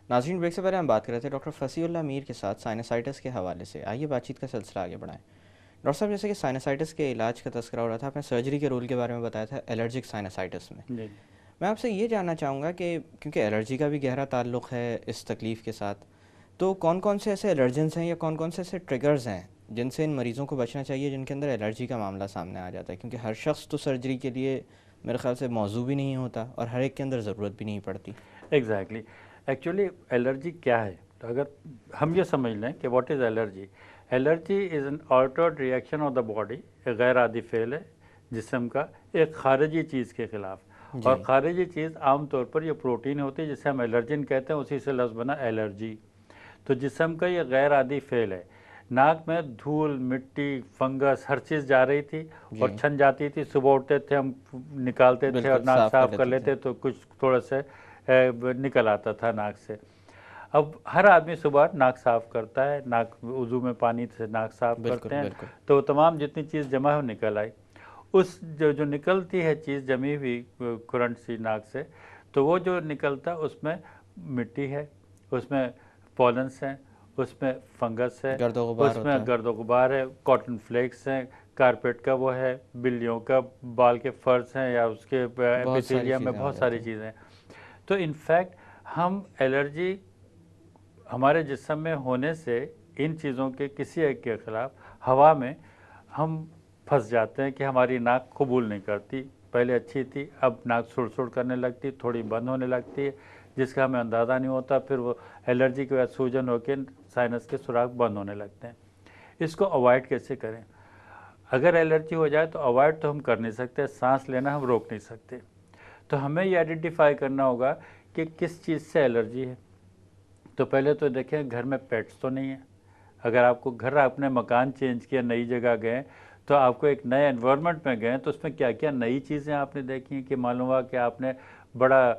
नाज़रीन, ब्रेक से पहले हम बात कर रहे थे डॉक्टर फसीउल्लाह मीर के साथ साइनसाइटिस के हवाले से। आइए बातचीत का सिलसिला आगे बढ़ाएं। डॉक्टर साहब, जैसे कि साइनसाइटिस के इलाज का तज़किरा हो रहा था, आपने सर्जरी के रोल के बारे में बताया था एलर्जिक साइनसाइटिस में। जी। मैं आपसे ये जानना चाहूँगा कि क्योंकि एलर्जी का भी गहरा ताल्लुक़ है इस तकलीफ़ के साथ, तो कौन कौन से ऐसे एलर्जेंस हैं या कौन कौन से ऐसे ट्रिगर्स हैं जिनसे इन मरीज़ों को बचना चाहिए जिनके अंदर एलर्जी का मामला सामने आ जाता है? क्योंकि हर शख्स तो सर्जरी के लिए मेरे ख़्याल से मौजू भी नहीं होता और हर एक के अंदर ज़रूरत भी नहीं पड़ती। एग्जैक्टली। एक्चुअली एलर्जी क्या है? तो अगर हम ये समझ लें कि what is allergy. Allergy is an altered reaction of the body, एक गैर आदि फेल है जिस्म का एक खारिजी चीज़ के ख़िलाफ़। जी। और खारिजी चीज़ आमतौर पर ये प्रोटीन होती है जिसे हम एलर्जिन कहते हैं, उसी से लफ्ज़ बना एलर्जी। तो जिस्म का ये गैर आदि फेल है। नाक में धूल, मिट्टी, फंगस हर चीज़ जा रही थी जी, और छन जाती थी। सुबह उठते थे हम, निकालते थे और बिल्कुल नाक साफ़ कर साफ़ कर लेते थे। लेते तो कुछ थोड़ा सा निकल आता था नाक से। अब हर आदमी सुबह नाक साफ़ करता है, नाक वज़ू में पानी से नाक साफ़ बिल्कुल, करते हैं, बिल्कुल। तो तमाम जितनी चीज़ जमा है वो निकल आई। उस जो जो निकलती है चीज़ जमी हुई करंट सी नाक से, तो वो जो निकलता है उसमें मिट्टी है, उसमें पॉलन्स हैं, उसमें फंगस है, गर्द गुबार होता उसमें है। गर्द गुबार है, कॉटन फ्लेक्स हैं, कारपेट का वो है, बिल्लियों का बाल के फर्स हैं या उसके बहुत सारी एपिथेलियम में चीज़ें आ बहुत जाती सारी हैं। चीज़ें हैं। तो इनफैक्ट हम एलर्जी हमारे जिस्म में होने से इन चीज़ों के किसी एक के ख़िलाफ़ हवा में हम फंस जाते हैं कि हमारी नाक कबूल नहीं करती। पहले अच्छी थी, अब नाक सुड़-सुड़ करने लगती, थोड़ी बंद होने लगती है, जिसका हमें अंदाज़ा नहीं होता। फिर वो एलर्जी की वजह से सूजन होकर साइनस के सुराख बंद होने लगते हैं। इसको अवॉइड कैसे करें? अगर एलर्जी हो जाए तो अवॉइड तो हम कर नहीं सकते, सांस लेना हम रोक नहीं सकते। तो हमें ये आइडेंटिफाई करना होगा कि किस चीज़ से एलर्जी है। तो पहले तो देखें घर में पेट्स तो नहीं है। अगर आपको घर, आपने मकान चेंज किया, नई जगह गए, तो आपको एक नए एनवायरनमेंट में गए तो उसमें क्या क्या नई चीज़ें आपने देखी कि मालूम हुआ कि आपने बड़ा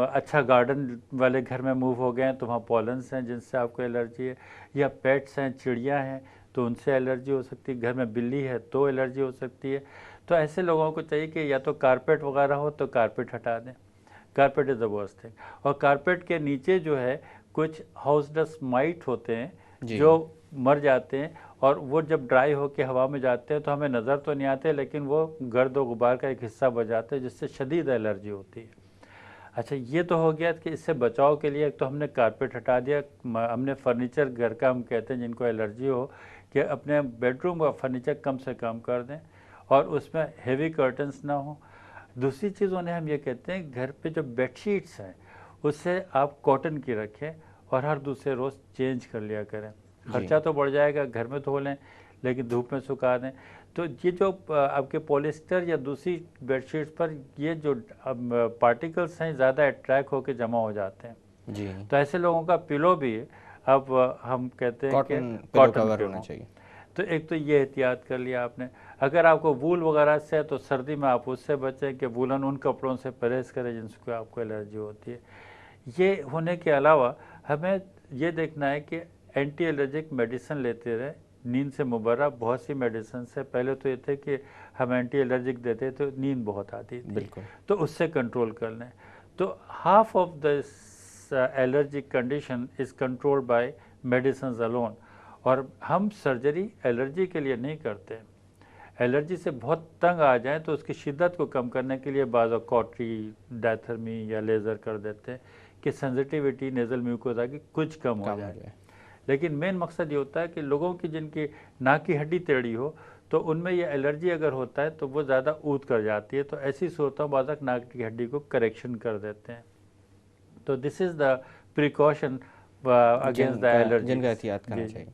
अच्छा गार्डन वाले घर में मूव हो गए हैं तो वहाँ पॉलन्स हैं जिनसे आपको एलर्जी है, या पेट्स हैं, चिड़िया हैं तो उनसे एलर्जी हो सकती है, घर में बिल्ली है तो एलर्जी हो सकती है। तो ऐसे लोगों को चाहिए कि या तो कारपेट वगैरह हो तो कारपेट हटा दें। Carpet is the worst thing. और कारपेट के नीचे जो है कुछ हाउस डस्ट माइट होते हैं जी, जो मर जाते हैं, और वो जब ड्राई होकर हवा में जाते हैं तो हमें नज़र तो नहीं आते, लेकिन वो गर्द और गुबार का एक हिस्सा बन जाते हैं जिससे शदीद एलर्जी होती है। अच्छा, ये तो हो गया कि इससे बचाव के लिए एक तो हमने कारपेट हटा दिया। हमने फर्नीचर, घर का हम कहते हैं जिनको एलर्जी हो, कि अपने बेडरूम का फर्नीचर कम से कम कर दें और उसमें हेवी कर्टन्स ना हो। दूसरी चीज़ उन्हें हम ये कहते हैं, घर पे जो बेडशीट्स हैं उससे आप कॉटन की रखें और हर दूसरे रोज़ चेंज कर लिया करें। जी। खर्चा तो बढ़ जाएगा, घर में धो लें लेकिन धूप में सुखा दें। तो ये जो आपके पॉलिस्टर या दूसरी बेडशीट्स पर ये जो पार्टिकल्स हैं ज़्यादा अट्रैक्ट होकर जमा हो जाते हैं। जी, तो ऐसे लोगों का पिलो भी अब हम कहते हैं कि कॉटन पिलो कॉटन कवर के होना हों। चाहिए। तो एक तो ये एहतियात कर लिया आपने। अगर आपको वूल वगैरह से है तो सर्दी में आप उससे बचें कि वूलन उन कपड़ों से परहेज़ करें जिनसे आपको एलर्जी होती है। ये होने के अलावा हमें ये देखना है कि एंटी एलर्जिक मेडिसिन लेते रहें। नींद से मुबर्रा बहुत सी मेडिसिन से, पहले तो ये थे कि हम एंटी एलर्जिक देते तो नींद बहुत आती थी, बिल्कुल। तो उससे कंट्रोल कर लें। तो half of the allergic condition is controlled by medicine alone. और हम सर्जरी एलर्जी के लिए नहीं करते। एलर्जी से बहुत तंग आ जाए तो उसकी शिद्दत को कम करने के लिए बाज़ कॉटरी, डायथर्मी या लेज़र कर देते हैं कि सेंसिटिविटी नेज़ल म्यूकोसा की कुछ कम हो कम हो जाए। जाए। लेकिन मेन मकसद ये होता है कि लोगों की जिनकी नाक की हड्डी टेढ़ी हो तो उनमें ये एलर्जी अगर होता है तो वो ज़्यादा ऊद कर जाती है, तो ऐसी सूरतों में बाज़ नाक की हड्डी को करेक्शन कर देते हैं। तो this is the precaution against the जिनका एलर्जीज। एहतियात करना जी जी। चाहिए।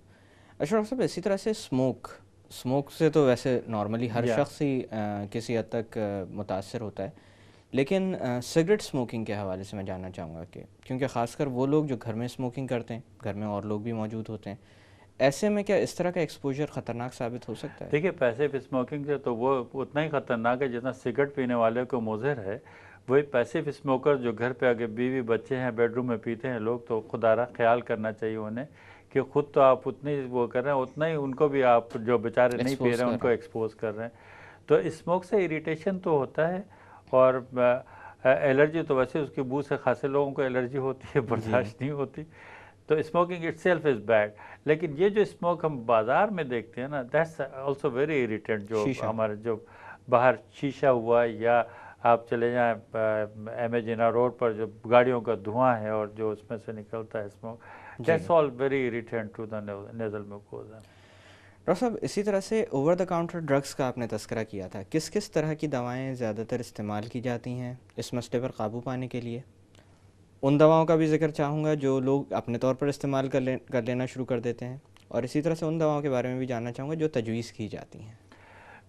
अच्छा डॉक्टर साहब, इसी तरह से स्मोक से तो वैसे नॉर्मली हर या शख्स ही किसी हद तक मुतासर होता है, लेकिन सिगरेट स्मोकिंग के हवाले से मैं जानना चाहूँगा कि क्योंकि ख़ासकर वो लोग जो घर में स्मोकिंग करते हैं, घर में और लोग भी मौजूद होते हैं, ऐसे में क्या इस तरह का एक्सपोजर ख़तरनाक साबित हो सकता है? देखिए, पैसिव स्मोकिंग से तो वो उतना ही ख़तरनाक है जितना सिगरेट पीने वाले को मुज़र है। वही पैसिव स्मोकर जो घर पे आके बीवी बच्चे हैं बेडरूम में पीते हैं लोग, तो खुदारा ख्याल करना चाहिए उन्हें कि ख़ुद तो आप उतनी वो कर रहे हैं, उतना ही उनको भी आप जो बेचारे नहीं पी एक्सपोज रहे हैं कर उनको रहे हैं। एक्सपोज कर रहे हैं। तो स्मोक से इरिटेशन तो होता है। और एलर्जी तो वैसे उसकी बू से खासे लोगों को एलर्जी होती है, जी बर्दाश्त नहीं होती। तो स्मोकिंग इटसेल्फ इज़ बैड। लेकिन ये जो स्मोक हम बाज़ार में देखते हैं ना, दैट्स ऑल्सो वेरी इरिटेंट। जो शीशा। हमारे जो बाहर शीशा हुआ, या आप चले जाएँ एमेजिना रोड पर जो गाड़ियों का धुआं है और जो उसमें से निकलता है स्मोक, जी that's all very irritant to the nasal mucosa. Doctor साहब, इसी तरह से ओवर द काउंटर ड्रग्स का आपने तस्करा किया था, किस किस तरह की दवाएं ज़्यादातर इस्तेमाल की जाती हैं इस मसले पर काबू पाने के लिए? उन दवाओं का भी जिक्र चाहूँगा जो लोग अपने तौर पर इस्तेमाल कर लेना शुरू कर देते हैं, और इसी तरह से उन दवाओं के बारे में भी जानना चाहूँगा जो तजवीज़ की जाती हैं।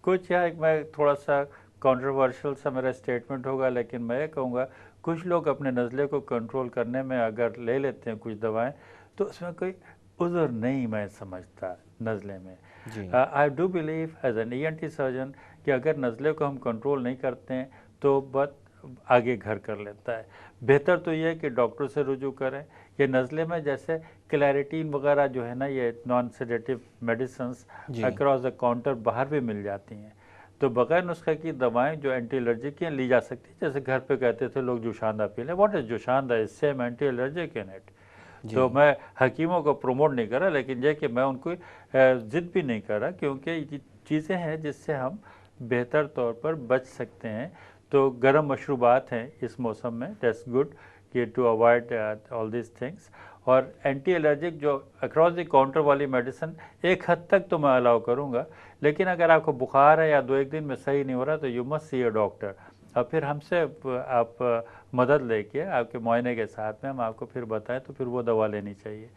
कुछ यहाँ एक मैं थोड़ा सा कंट्रोवर्शियल सा मेरा स्टेटमेंट होगा, लेकिन मैं ये कहूँगा कुछ लोग अपने नज़ले को कंट्रोल करने में अगर ले लेते हैं कुछ दवाएं, तो उसमें कोई उज़र नहीं मैं समझता नज़ले में। जी I do believe as an ENT surgeon कि अगर नज़ले को हम कंट्रोल नहीं करते हैं तो बस आगे घर कर लेता है। बेहतर तो ये है कि डॉक्टर से रुजू करें। ये नज़ले में जैसे क्लैरिटीन वगैरह जो है ना, ये नॉन सेडेटिव मेडिसिन्स जी अक्रॉस द काउंटर बाहर भी मिल जाती हैं। तो बगैर नुस्खे की दवाएं जो एंटी एलर्जिक की ली जा सकती है। जैसे घर पे कहते थे लोग जोशांदा पी लें, व्हाट इज़ जोशांदा? Is same anti allergic in it. जी तो मैं हकीमों को प्रमोट नहीं कर रहा, लेकिन यह कि मैं उनको ज़िद भी नहीं कर रहा, क्योंकि ये चीज़ें हैं जिससे हम बेहतर तौर पर बच सकते हैं। तो गर्म मशरूबात हैं इस मौसम में, दैट्स गुड कि to avoid all this things. और एंटी एलर्जिक जो अक्रॉस द काउंटर वाली मेडिसिन एक हद तक तो मैं अलाउ करूँगा, लेकिन अगर आपको बुखार है या 2-1 दिन में सही नहीं हो रहा तो you must see a doctor. और फिर हमसे आप मदद लेके आपके मुआयने के साथ में हम आपको फिर बताएं तो फिर वो दवा लेनी चाहिए।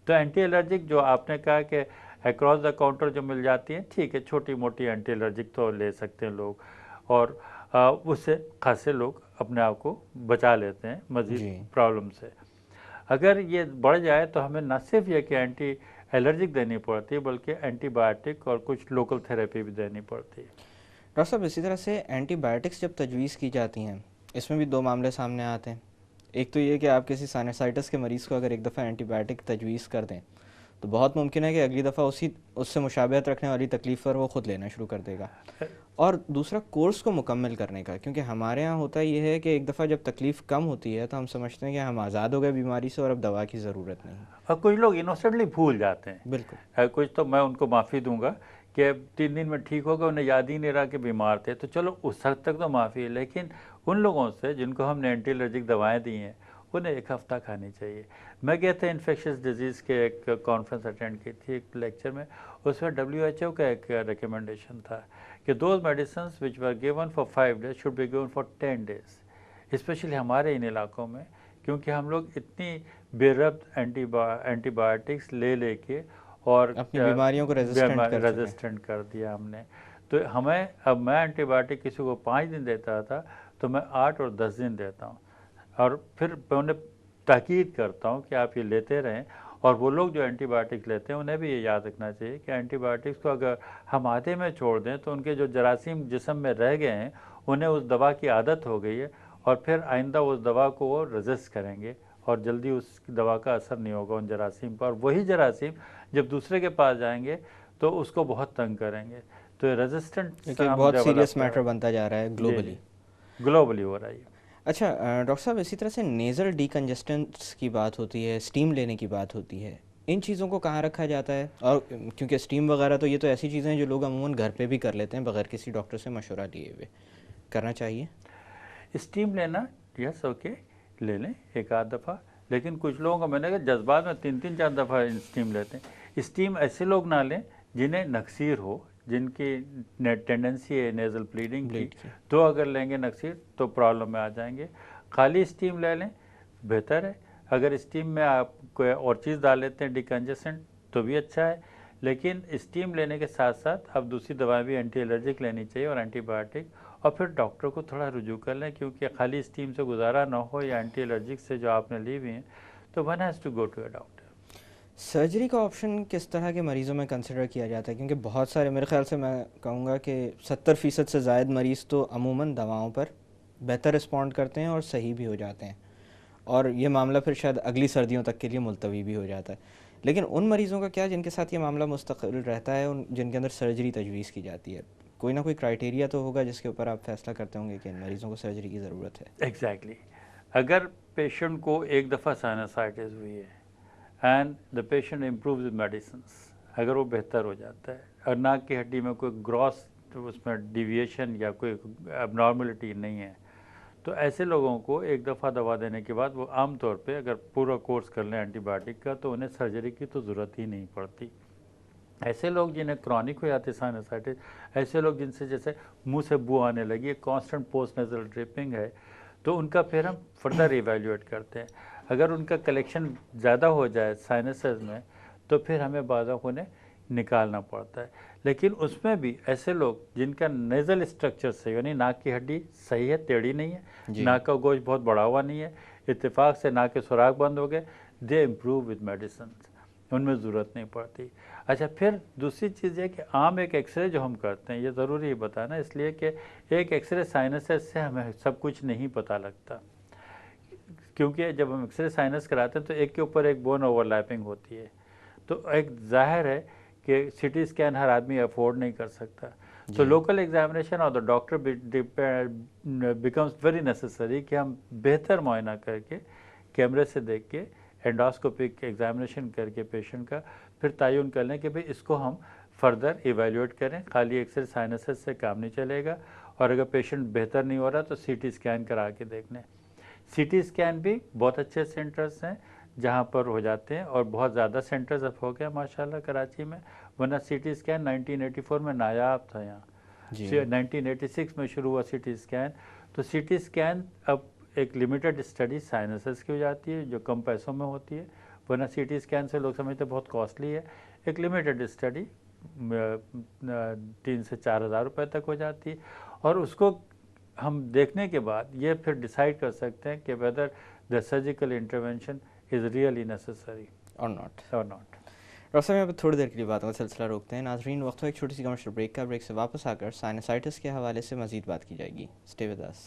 तो एंटी एलर्जिक जो आपने कहा कि अक्रॉस द काउंटर जो मिल जाती हैं, ठीक है, छोटी मोटी एंटी एलर्जिक तो ले सकते हैं लोग, और उससे खासे लोग अपने आप को बचा लेते हैं मज़ीद जी प्रॉब्लम से। अगर ये बढ़ जाए तो हमें न सिर्फ ये कि एंटी एलर्जिक देनी पड़ती है, बल्कि एंटीबायोटिक और कुछ लोकल थेरेपी भी देनी पड़ती है। डॉक्टर साहब, इसी तरह से एंटीबायोटिक्स जब तजवीज़ की जाती हैं, इसमें भी दो मामले सामने आते हैं। एक तो ये कि आप किसी साइनसाइटिस के मरीज़ को अगर एक दफ़ा एंटीबायोटिक तजवीज़ कर दें तो बहुत मुमकिन है कि अगली दफ़ा उससे मुशाबहत रखने वाली तकलीफ़ पर वो ख़ुद लेना शुरू कर देगा। और दूसरा कोर्स को मुकम्मल करने का, क्योंकि हमारे यहाँ होता ये है कि एक दफ़ा जब तकलीफ़ कम होती है तो हम समझते हैं कि हम आज़ाद हो गए बीमारी से और अब दवा की ज़रूरत नहीं। और कुछ लोग इनोसेंटली भूल जाते हैं। बिल्कुल। कुछ तो मैं उनको माफ़ी दूंगा कि 3 दिन में ठीक हो गए, उन्हें याद ही नहीं रहा कि बीमार थे, तो चलो उस हद तक तो माफ़ी है। लेकिन उन लोगों से जिनको हमने एंटी एलर्जिक दवाएँ दी हैं, उन्हें 1 हफ़्ता खानी चाहिए। मैं गया था इन्फेक्शियस डिजीज़ के एक कॉन्फ्रेंस अटेंड की थी, एक लेक्चर में, उसमें WHO का एक रिकमेंडेशन था कि those medicine which were given for 5 days should be given for 10 days, specially हमारे इन इलाकों में, क्योंकि हम लोग इतनी बेरब्त एंटीबायोटिक्स ले लेके और अपनी बीमारियों को रेजिस्टेंट कर दिया हमने। तो हमें, अब मैं एंटीबायोटिक किसी को 5 दिन देता था तो मैं 8 और 10 दिन देता हूँ, और फिर मैं उन्हें ताकीद करता हूँ कि आप ये लेते रहें। और वो लोग जो एंटीबायोटिक्स लेते हैं उन्हें भी ये याद रखना चाहिए कि एंटीबायोटिक्स को अगर हम आधे में छोड़ दें तो उनके जो जरासीम जिस्म में रह गए हैं उन्हें उस दवा की आदत हो गई है, और फिर आइंदा उस दवा को वो रेजिस्ट करेंगे और जल्दी उस दवा का असर नहीं होगा उन जरासीम पर। वही जरासीम जब दूसरे के पास जाएंगे तो उसको बहुत तंग करेंगे। तो रेजिस्टेंट बहुत सीरियस मैटर बनता जा रहा है ग्लोबली हो रहा है। अच्छा डॉक्टर साहब, इसी तरह से नेज़ल डीकंजेस्टेंट्स की बात होती है, स्टीम लेने की बात होती है, इन चीज़ों को कहाँ रखा जाता है? और क्योंकि स्टीम वगैरह तो ये तो ऐसी चीज़ें हैं जो लोग अमूमन घर पे भी कर लेते हैं बगैर किसी डॉक्टर से मशवरा लिए हुए, करना चाहिए? स्टीम लेना यस ओके, ले लें 1 आध दफ़ा, लेकिन कुछ लोगों का मैंने कहा जज्बात में 3-3 4 दफ़ा स्टीम लेते हैं। स्टीम ऐसे लोग ना लें जिन्हें नक्सीर हो, जिनकी टेंडेंसी है नेज़ल ब्लीडिंग की, तो अगर लेंगे नक्सीर तो प्रॉब्लम में आ जाएंगे। खाली स्टीम ले लें बेहतर है। अगर स्टीम में आप कोई और चीज़ डाल लेते हैं डिकंजेसेंट तो भी अच्छा है, लेकिन स्टीम लेने के साथ साथ अब दूसरी दवाएं भी एंटी एलर्जिक लेनी चाहिए और एंटीबायोटिक, और फिर डॉक्टर को थोड़ा रुजू कर लें, क्योंकि खाली स्टीम से गुजारा ना हो या एंटी एलर्जिक से जो आपने ली हुई हैं, तो one has to go to a doctor. Surgery का ऑप्शन किस तरह के मरीज़ों में कंसिडर किया जाता है? क्योंकि बहुत सारे, मेरे ख्याल से मैं कहूँगा कि 70% से ज़ायद मरीज़ तो अमूमन दवाओं पर बेहतर रिस्पॉन्ड करते हैं और सही भी हो जाते हैं, और ये मामला फिर शायद अगली सर्दियों तक के लिए मुलतवी भी हो जाता है। लेकिन उन मरीज़ों का क्या जिनके साथ ये मामला मुस्तकिल रहता है, जिनके अंदर सर्जरी तजवीज़ की जाती है, कोई ना कोई क्राइटेरिया तो होगा जिसके ऊपर आप फैसला करते होंगे कि इन मरीजों को सर्जरी की ज़रूरत है। एग्जैक्टली अगर पेशेंट को एक दफ़ा साइनसाइटिस हुई है and the patient improves with medicines, अगर वो बेहतर हो जाता है और नाक की हड्डी में कोई ग्रॉस उसमें डिविएशन या कोई एबनॉर्मलिटी नहीं है, तो ऐसे लोगों को एक दफ़ा दवा देने के बाद वो आम तौर पे अगर पूरा कोर्स कर लें एंटीबायोटिक का तो उन्हें सर्जरी की तो ज़रूरत ही नहीं पड़ती। ऐसे लोग जिन्हें क्रॉनिक हो जाती है साइनसाइटिस, ऐसे लोग जिनसे जैसे मुंह से बू आने लगी है, कांस्टेंट पोस्ट नेजल ड्रिपिंग है, तो उनका फिर हम फर्दर इवेल्युएट करते हैं। अगर उनका कलेक्शन ज़्यादा हो जाए साइनसेस में तो फिर हमें बाधा उन्हें निकालना पड़ता है। लेकिन उसमें भी ऐसे लोग जिनका नेज़ल स्ट्रक्चर सही, यानी नाक की हड्डी सही है, टेढ़ी नहीं है, नाक का गोश बहुत बड़ा हुआ नहीं है, इत्तेफाक से नाक के सुराख बंद हो गए, दे इम्प्रूव विद मेडिसिन, उनमें ज़रूरत नहीं पड़ती। अच्छा, फिर दूसरी चीज़ है कि आम एक एक्सरे जो हम करते हैं, ये ज़रूरी है बताना, इसलिए कि एक एक्सरे साइनसेस से हमें सब कुछ नहीं पता लगता, क्योंकि जब हम एक्सरे साइनस कराते हैं तो एक के ऊपर एक बोन ओवरलैपिंग होती है, तो एक जाहिर है कि सीटी स्कैन हर आदमी अफोर्ड नहीं कर सकता, तो लोकल एग्जामिनेशन और the doctor becomes very necessary कि हम बेहतर मुआयना करके कैमरे से देख के एंडोस्कोपिक एग्जामिनेशन करके पेशेंट का फिर तयन कर लें कि भाई इसको हम फर्दर इवेल्युएट करें। खाली एक्सरे साइनसेस से काम नहीं चलेगा, और अगर पेशेंट बेहतर नहीं हो रहा तो सीटी स्कैन करा के देख लें। सीटी स्कैन भी बहुत अच्छे सेंटर्स हैं जहाँ पर हो जाते हैं, और बहुत ज़्यादा सेंटर्स अब हो गया माशाल्लाह कराची में, वरना सीटी स्कैन 1984 में नायाब था यहाँ, 1986 में शुरू हुआ सीटी स्कैन। तो सीटी स्कैन अब एक लिमिटेड स्टडी साइनसेस की हो जाती है जो कम पैसों में होती है, वरना सीटी स्कैन से लोग समझते बहुत कॉस्टली है। एक लिमिटेड स्टडी 3 से 4 हज़ार रुपये तक हो जाती है, और उसको हम देखने के बाद ये फिर डिसाइड कर सकते हैं कि whether the surgical intervention is really necessary और नॉट। डॉक्टर साहब, यहाँ पर थोड़ी देर के लिए बातों का सिलसिला रोकते हैं। नाजरीन, वक्त हो एक छोटी सी कमर्शियल ब्रेक का। ब्रेक से वापस आकर साइनसाइटिस के हवाले से मज़ीद बात की जाएगी। Stay with us.